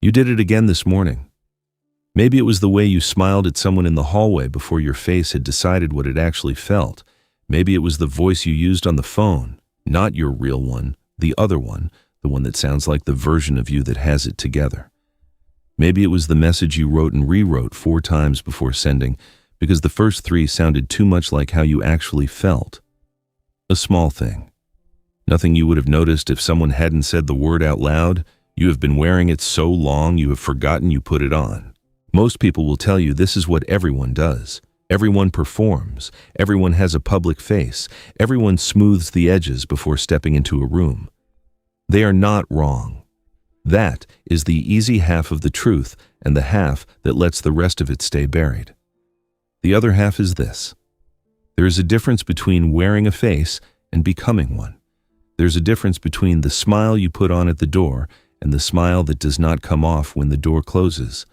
You did it again this morning. Maybe it was the way you smiled at someone in the hallway before your face had decided what it actually felt. Maybe it was the voice you used on the phone, not your real one, the other one, the one that sounds like the version of you that has it together. Maybe it was the message you wrote and rewrote 4 times before sending, because the first 3 sounded too much like how you actually felt. A small thing. Nothing you would have noticed if someone hadn't said the word out loud. You have been wearing it so long you have forgotten you put it on. Most people will tell you this is what everyone does. Everyone performs. Everyone has a public face. Everyone smooths the edges before stepping into a room. They are not wrong. That is the easy half of the truth and the half that lets the rest of it stay buried. The other half is this. There is a difference between wearing a face and becoming one. There's a difference between the smile you put on at the door and the smile that does not come off when the door closes.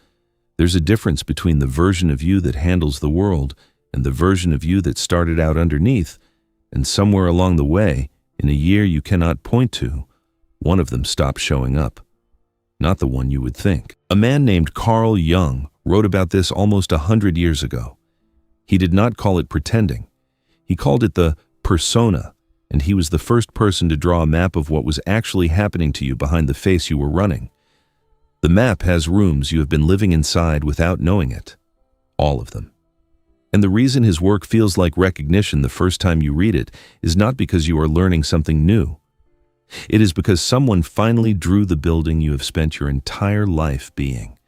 There's a difference between the version of you that handles the world and the version of you that started out underneath, and somewhere along the way, in a year you cannot point to, one of them stopped showing up. Not the one you would think. A man named Carl Jung wrote about this almost 100 years ago. He did not call it pretending. He called it the persona, and he was the first person to draw a map of what was actually happening to you behind the face you were running. The map has rooms you have been living inside without knowing it. All of them. And the reason his work feels like recognition the first time you read it is not because you are learning something new. It is because someone finally drew the building you have spent your entire life being.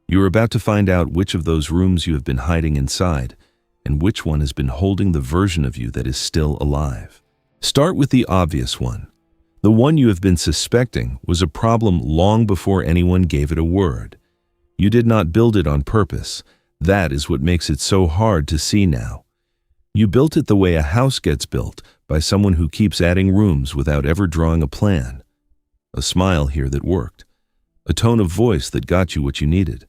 You are about to find out which of those rooms you have been hiding inside, and which one has been holding the version of you that is still alive. Start with the obvious one. The one you have been suspecting was a problem long before anyone gave it a word. You did not build it on purpose. That is what makes it so hard to see now. You built it the way a house gets built, by someone who keeps adding rooms without ever drawing a plan. A smile here that worked. A tone of voice that got you what you needed.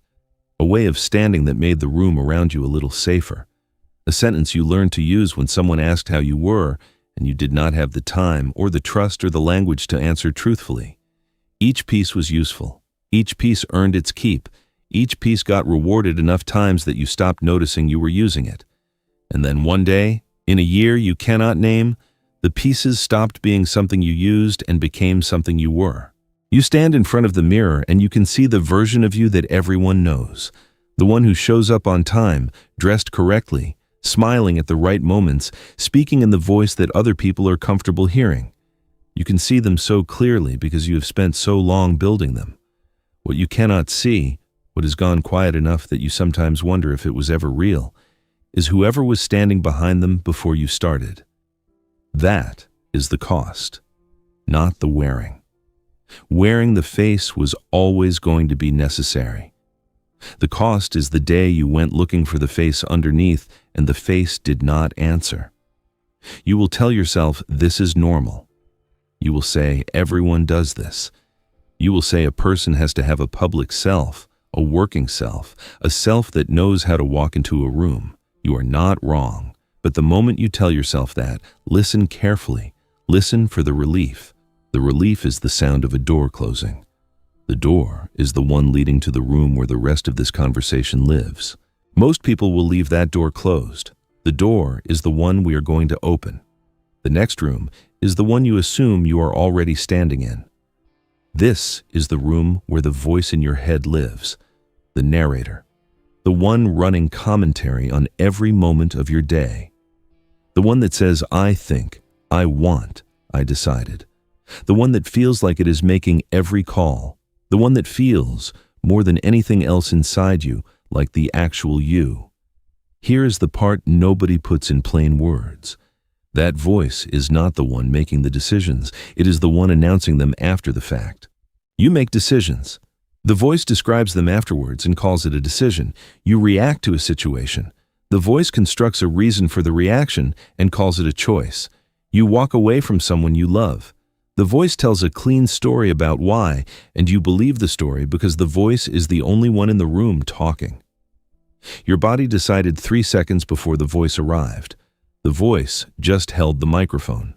A way of standing that made the room around you a little safer. A sentence you learned to use when someone asked how you were, and you did not have the time or the trust or the language to answer truthfully. Each piece was useful. Each piece earned its keep. Each piece got rewarded enough times that you stopped noticing you were using it. And then one day, in a year you cannot name, the pieces stopped being something you used and became something you were. You stand in front of the mirror and you can see the version of you that everyone knows. The one who shows up on time, dressed correctly, smiling at the right moments, speaking in the voice that other people are comfortable hearing. You can see them so clearly because you have spent so long building them. What you cannot see, what has gone quiet enough that you sometimes wonder if it was ever real, is whoever was standing behind them before you started. That is the cost, not the wearing. Wearing the face was always going to be necessary. The cost is the day you went looking for the face underneath and the face did not answer. You will tell yourself this is normal. You will say everyone does this. You will say a person has to have a public self, a working self, a self that knows how to walk into a room. You are not wrong. But the moment you tell yourself that, listen carefully. Listen for the relief. The relief is the sound of a door closing. The door is the one leading to the room where the rest of this conversation lives. Most people will leave that door closed. The door is the one we are going to open. The next room is the one you assume you are already standing in. This is the room where the voice in your head lives, the narrator, the one running commentary on every moment of your day. The one that says, I think, I want, I decided. The one that feels like it is making every call. The one that feels, more than anything else inside you, like the actual you. Here is the part nobody puts in plain words. That voice is not the one making the decisions. It is the one announcing them after the fact. You make decisions. The voice describes them afterwards and calls it a decision. You react to a situation. The voice constructs a reason for the reaction and calls it a choice. You walk away from someone you love. The voice tells a clean story about why, and you believe the story because the voice is the only one in the room talking. Your body decided 3 seconds before the voice arrived. The voice just held the microphone.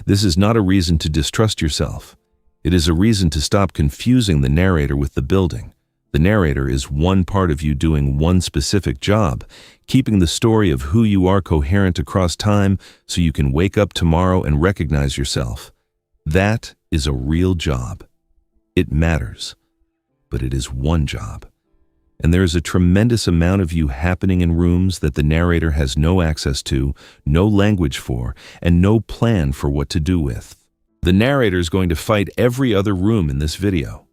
This is not a reason to distrust yourself. It is a reason to stop confusing the narrator with the building. The narrator is one part of you doing one specific job, keeping the story of who you are coherent across time so you can wake up tomorrow and recognize yourself. That is a real job. It matters, but it is one job. And there is a tremendous amount of you happening in rooms that the narrator has no access to, no language for, and no plan for what to do with. The narrator is going to fight every other room in this video.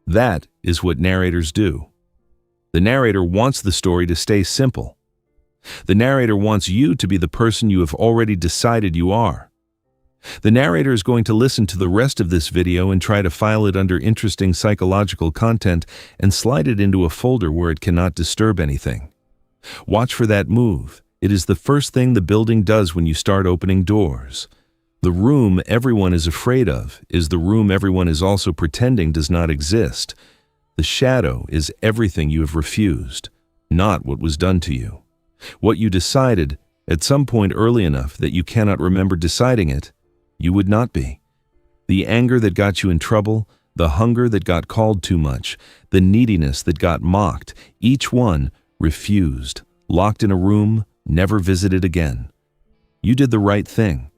That is what narrators do. The narrator wants the story to stay simple. The narrator wants you to be the person you have already decided you are. The narrator is going to listen to the rest of this video and try to file it under interesting psychological content and slide it into a folder where it cannot disturb anything. Watch for that move. It is the first thing the building does when you start opening doors. The room everyone is afraid of is the room everyone is also pretending does not exist. The shadow is everything you have refused, not what was done to you. What you decided at some point early enough that you cannot remember deciding it, you would not be. The anger that got you in trouble, the hunger that got called too much, the neediness that got mocked, each one refused, locked in a room, never visited again. You did the right thing.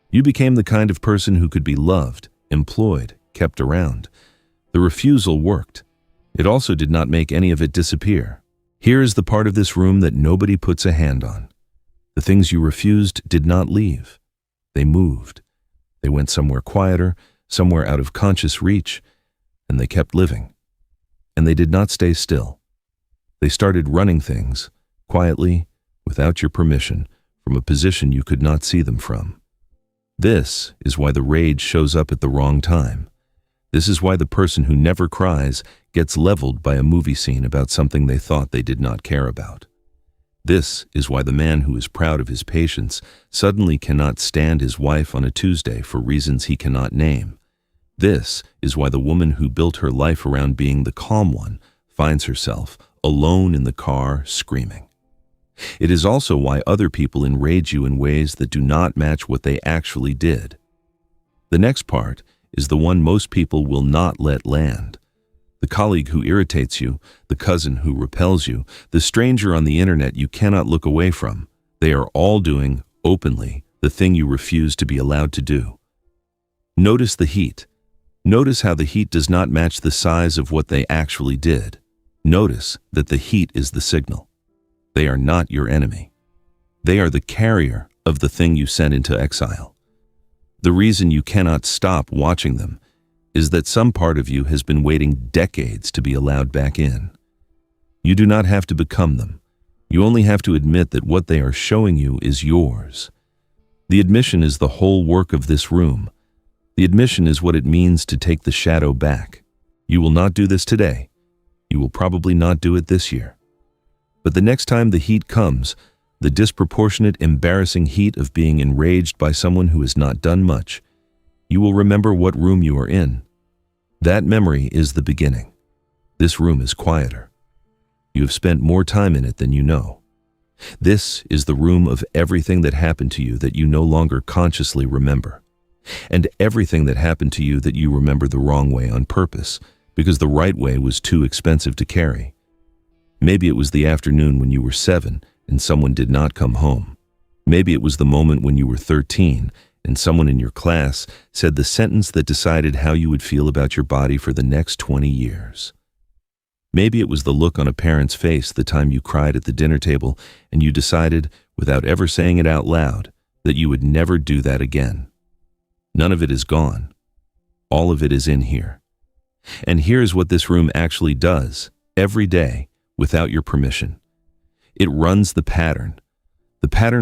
You became the kind of person who could be loved, employed, kept around. The refusal worked. It also did not make any of it disappear. Here is the part of this room that nobody puts a hand on. The things you refused did not leave. They moved. They went somewhere quieter, somewhere out of conscious reach, and they kept living. And they did not stay still. They started running things, quietly, without your permission, from a position you could not see them from. This is why the rage shows up at the wrong time. This is why the person who never cries gets leveled by a movie scene about something they thought they did not care about. This is why the man who is proud of his patience suddenly cannot stand his wife on a Tuesday for reasons he cannot name. This is why the woman who built her life around being the calm one finds herself alone in the car screaming. It is also why other people enrage you in ways that do not match what they actually did. The next part is the one most people will not let land. The colleague who irritates you, the cousin who repels you, the stranger on the internet you cannot look away from. They are all doing, openly, the thing you refuse to be allowed to do. Notice the heat. Notice how the heat does not match the size of what they actually did. Notice that the heat is the signal. They are not your enemy. They are the carrier of the thing you sent into exile. The reason you cannot stop watching them is that some part of you has been waiting decades to be allowed back in. You do not have to become them. You only have to admit that what they are showing you is yours. The admission is the whole work of this room. The admission is what it means to take the shadow back. You will not do this today. You will probably not do it this year. But the next time the heat comes, the disproportionate, embarrassing heat of being enraged by someone who has not done much, you will remember what room you are in. That memory is the beginning. This room is quieter. You have spent more time in it than you know. This is the room of everything that happened to you that you no longer consciously remember, and everything that happened to you that you remember the wrong way on purpose, because the right way was too expensive to carry. Maybe it was the afternoon when you were 7 and someone did not come home. Maybe it was the moment when you were 13 and someone in your class said the sentence that decided how you would feel about your body for the next 20 years. Maybe it was the look on a parent's face the time you cried at the dinner table and you decided, without ever saying it out loud, that you would never do that again. None of it is gone. All of it is in here. And here's what this room actually does, every day, without your permission. It runs the pattern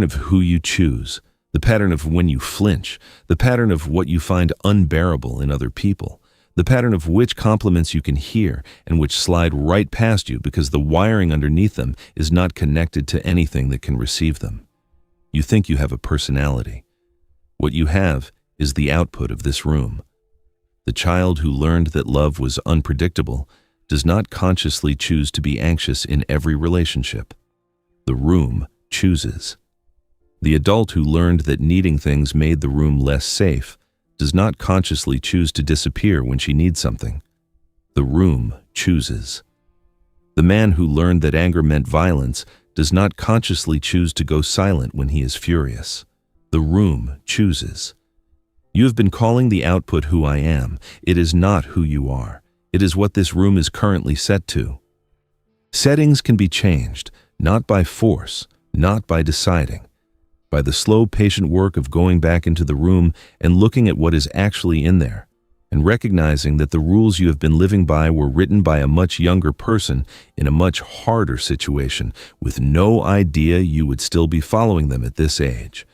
of who you choose, the pattern of when you flinch, the pattern of what you find unbearable in other people, the pattern of which compliments you can hear and which slide right past you because the wiring underneath them is not connected to anything that can receive them. You think you have a personality. What you have is the output of this room. The child who learned that love was unpredictable does not consciously choose to be anxious in every relationship. The room chooses. The adult who learned that needing things made the room less safe does not consciously choose to disappear when she needs something. The room chooses. The man who learned that anger meant violence does not consciously choose to go silent when he is furious. The room chooses. You have been calling the output who I am. It is not who you are. It is what this room is currently set to. Settings can be changed, not by force, not by deciding, by the slow, patient work of going back into the room and looking at what is actually in there, and recognizing that the rules you have been living by were written by a much younger person in a much harder situation, with no idea you would still be following them at this age.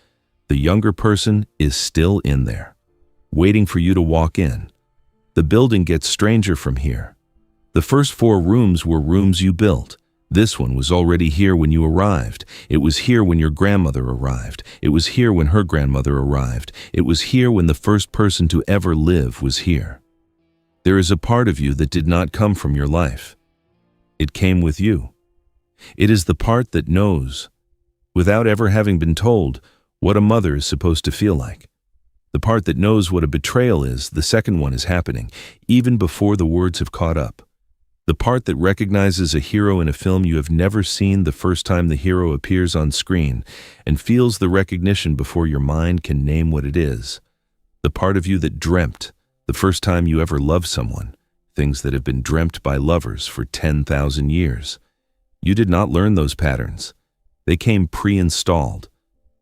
The younger person is still in there, waiting for you to walk in. The building gets stranger from here. The first 4 rooms were rooms you built. This one was already here when you arrived. It was here when your grandmother arrived. It was here when her grandmother arrived. It was here when the first person to ever live was here. There is a part of you that did not come from your life. It came with you. It is the part that knows, without ever having been told, what a mother is supposed to feel like. The part that knows what a betrayal is, the second one is happening, even before the words have caught up. The part that recognizes a hero in a film you have never seen the first time the hero appears on screen and feels the recognition before your mind can name what it is. The part of you that dreamt the first time you ever loved someone, things that have been dreamt by lovers for 10,000 years. You did not learn those patterns. They came pre-installed.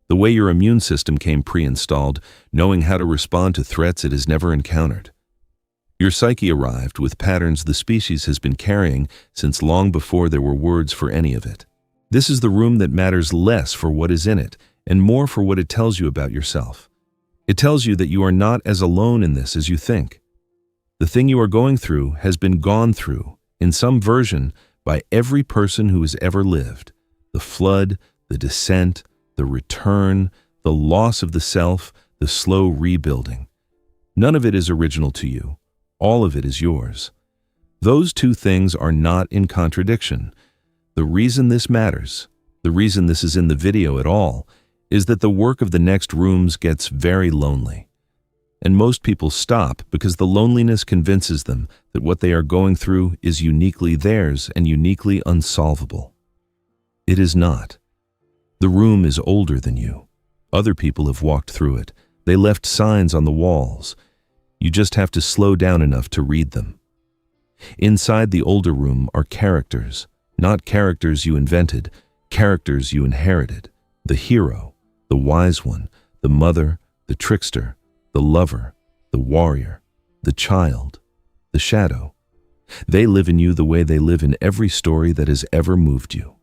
The way your immune system came pre-installed, knowing how to respond to threats it has never encountered. Your psyche arrived with patterns the species has been carrying since long before there were words for any of it. This is the room that matters less for what is in it and more for what it tells you about yourself. It tells you that you are not as alone in this as you think. The thing you are going through has been gone through, in some version, by every person who has ever lived. The flood, the descent, the return, the loss of the self, the slow rebuilding. None of it is original to you. All of it is yours. Those two things are not in contradiction. The reason this matters, the reason this is in the video at all, is that the work of the next rooms gets very lonely. And most people stop because the loneliness convinces them that what they are going through is uniquely theirs and uniquely unsolvable. It is not. The room is older than you. Other people have walked through it. They left signs on the walls. You just have to slow down enough to read them. Inside the older room are characters, not characters you invented, characters you inherited. The hero, the wise one, the mother, the trickster, the lover, the warrior, the child, the shadow. They live in you the way they live in every story that has ever moved you.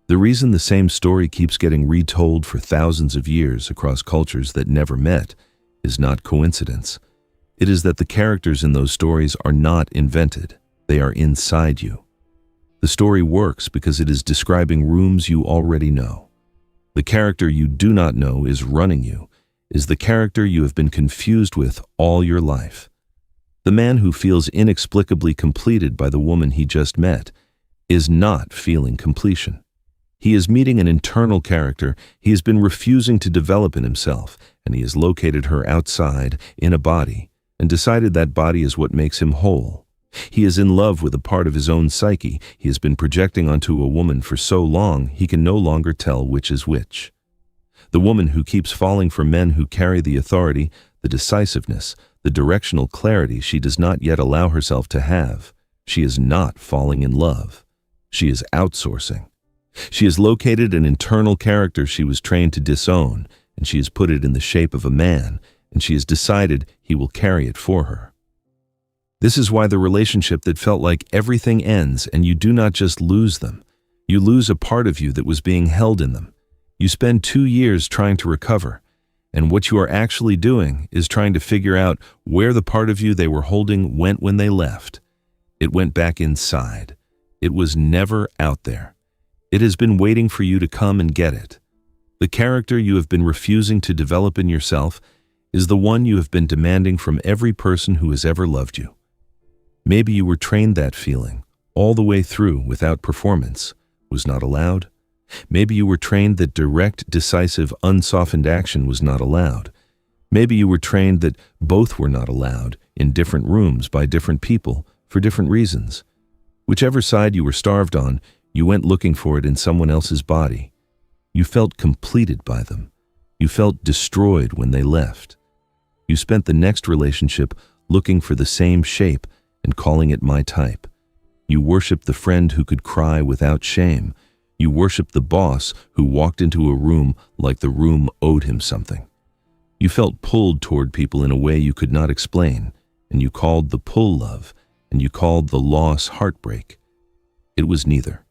The reason the same story keeps getting retold for thousands of years across cultures that never met is not coincidence. It is that the characters in those stories are not invented. They are inside you. The story works because it is describing rooms you already know. The character you do not know is running you, is the character you have been confused with all your life. The man who feels inexplicably completed by the woman he just met is not feeling completion. He is meeting an internal character he has been refusing to develop in himself, and he has located her outside, in a body, and decided that body is what makes him whole. He is in love with a part of his own psyche he has been projecting onto a woman for so long he can no longer tell which is which. The woman who keeps falling for men who carry the authority, the decisiveness, the directional clarity she does not yet allow herself to have. She is not falling in love. She is outsourcing. She has located an internal character she was trained to disown, and she has put it in the shape of a man, and she has decided he will carry it for her. This is why the relationship that felt like everything ends and you do not just lose them. You lose a part of you that was being held in them. You spend 2 years trying to recover, and what you are actually doing is trying to figure out where the part of you they were holding went when they left. It went back inside. It was never out there. It has been waiting for you to come and get it. The character you have been refusing to develop in yourself is the one you have been demanding from every person who has ever loved you. Maybe you were trained that feeling all the way through without performance, was not allowed. Maybe you were trained that direct, decisive, unsoftened action was not allowed. Maybe you were trained that both were not allowed in different rooms by different people for different reasons. Whichever side you were starved on, you went looking for it in someone else's body. You felt completed by them. You felt destroyed when they left. You spent the next relationship looking for the same shape and calling it my type. You worshiped the friend who could cry without shame. You worshiped the boss who walked into a room like the room owed him something. You felt pulled toward people in a way you could not explain, and you called the pull love, and you called the loss heartbreak. It was neither.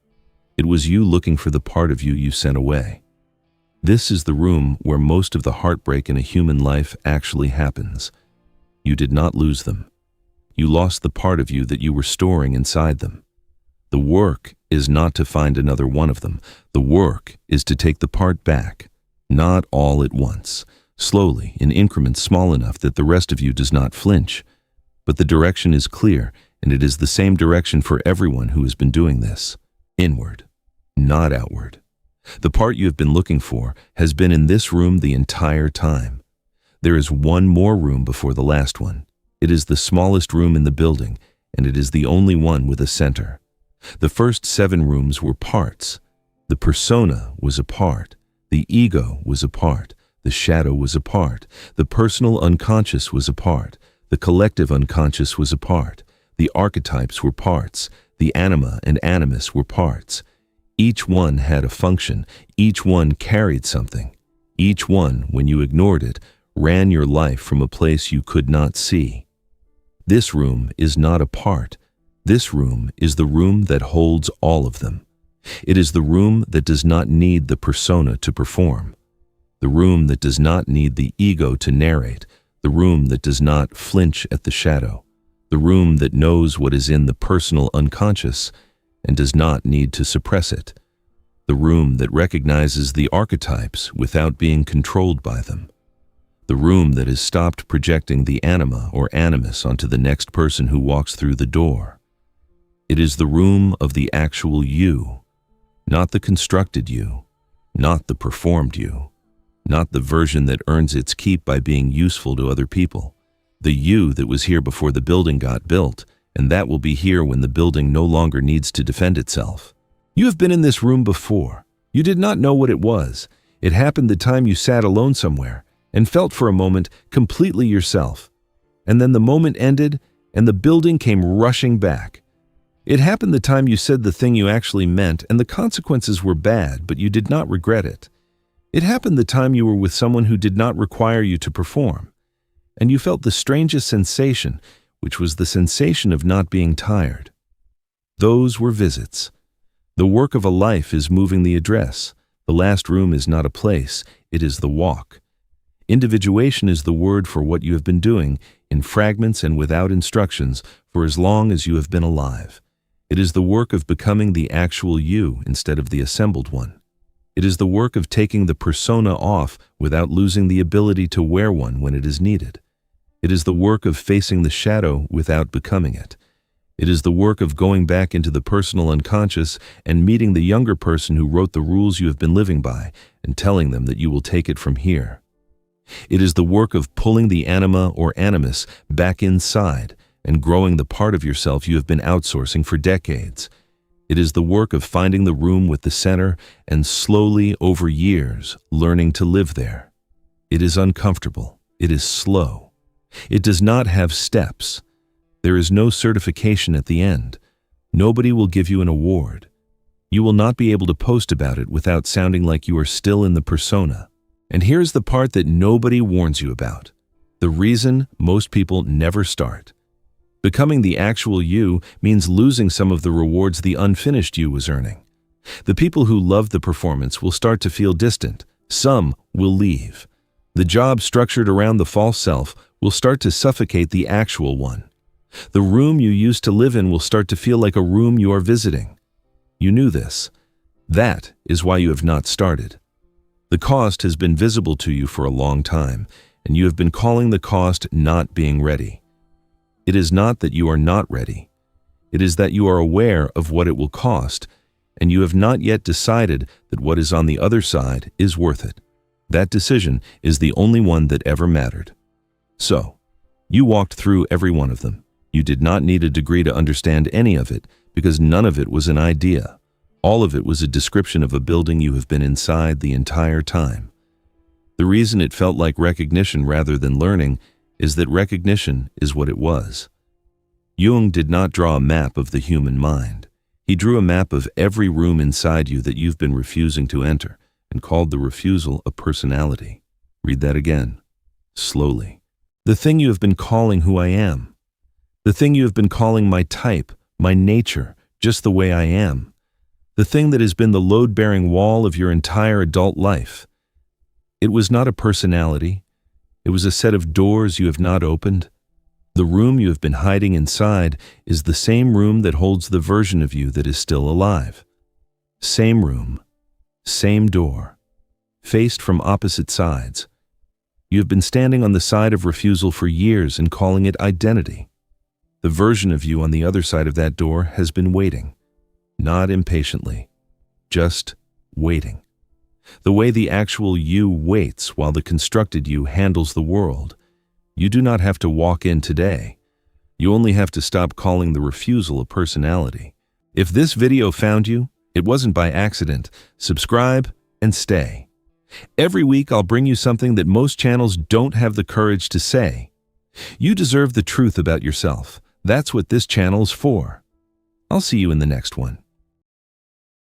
It was you looking for the part of you sent away. This is the room where most of the heartbreak in a human life actually happens. You did not lose them. You lost the part of you that you were storing inside them. The work is not to find another one of them. The work is to take the part back, not all at once, slowly, in increments small enough that the rest of you does not flinch. But the direction is clear, and it is the same direction for everyone who has been doing this. Inward, not outward. The part you have been looking for has been in this room the entire time. There is one more room before the last one. It is the smallest room in the building, and it is the only one with a center. The first 7 rooms were parts. The persona was a part. The ego was a part. The shadow was a part. The personal unconscious was a part. The collective unconscious was a part. The archetypes were parts. The anima and animus were parts. Each one had a function. Each one carried something. Each one, when you ignored it, ran your life from a place you could not see. This room is not a part. This room is the room that holds all of them. It is the room that does not need the persona to perform. The room that does not need the ego to narrate. The room that does not flinch at the shadow. The room that knows what is in the personal unconscious and does not need to suppress it. The room that recognizes the archetypes without being controlled by them. The room that has stopped projecting the anima or animus onto the next person who walks through the door. It is the room of the actual you, not the constructed you, not the performed you, not the version that earns its keep by being useful to other people. The you that was here before the building got built, and that will be here when the building no longer needs to defend itself. You have been in this room before. You did not know what it was. It happened the time you sat alone somewhere and felt for a moment completely yourself. And then the moment ended and the building came rushing back. It happened the time you said the thing you actually meant and the consequences were bad, but you did not regret it. It happened the time you were with someone who did not require you to perform. And you felt the strangest sensation, which was the sensation of not being tired. Those were visits. The work of a life is moving the address. The last room is not a place, it is the walk. Individuation is the word for what you have been doing, in fragments and without instructions, for as long as you have been alive. It is the work of becoming the actual you instead of the assembled one. It is the work of taking the persona off without losing the ability to wear one when it is needed. It is the work of facing the shadow without becoming it. It is the work of going back into the personal unconscious and meeting the younger person who wrote the rules you have been living by and telling them that you will take it from here. It is the work of pulling the anima or animus back inside and growing the part of yourself you have been outsourcing for decades. It is the work of finding the room with the center and slowly, over years, learning to live there. It is uncomfortable. It is slow. It does not have steps. There is no certification at the end. Nobody will give you an award. You will not be able to post about it without sounding like you are still in the persona. And here's the part that nobody warns you about. The reason most people never start. Becoming the actual you means losing some of the rewards the unfinished you was earning. The people who love the performance will start to feel distant. Some will leave. The job structured around the false self will start to suffocate the actual one. The room you used to live in will start to feel like a room you are visiting. You knew this. That is why you have not started. The cost has been visible to you for a long time, and you have been calling the cost not being ready. It is not that you are not ready. It is that you are aware of what it will cost, and you have not yet decided that what is on the other side is worth it. That decision is the only one that ever mattered. So, you walked through every one of them. You did not need a degree to understand any of it, because none of it was an idea. All of it was a description of a building you have been inside the entire time. The reason it felt like recognition rather than learning is that recognition is what it was. Jung did not draw a map of the human mind. He drew a map of every room inside you that you've been refusing to enter, and called the refusal a personality. Read that again, slowly. The thing you have been calling who I am. The thing you have been calling my type, my nature, just the way I am. The thing that has been the load-bearing wall of your entire adult life. It was not a personality. It was a set of doors you have not opened. The room you have been hiding inside is the same room that holds the version of you that is still alive. Same room, same door, faced from opposite sides. You have been standing on the side of refusal for years and calling it identity. The version of you on the other side of that door has been waiting, not impatiently, just waiting. The way the actual you waits while the constructed you handles the world. You do not have to walk in today. You only have to stop calling the refusal a personality. If this video found you, it wasn't by accident. Subscribe and stay. Every week I'll bring you something that most channels don't have the courage to say. You deserve the truth about yourself. That's what this channel is for. I'll see you in the next one.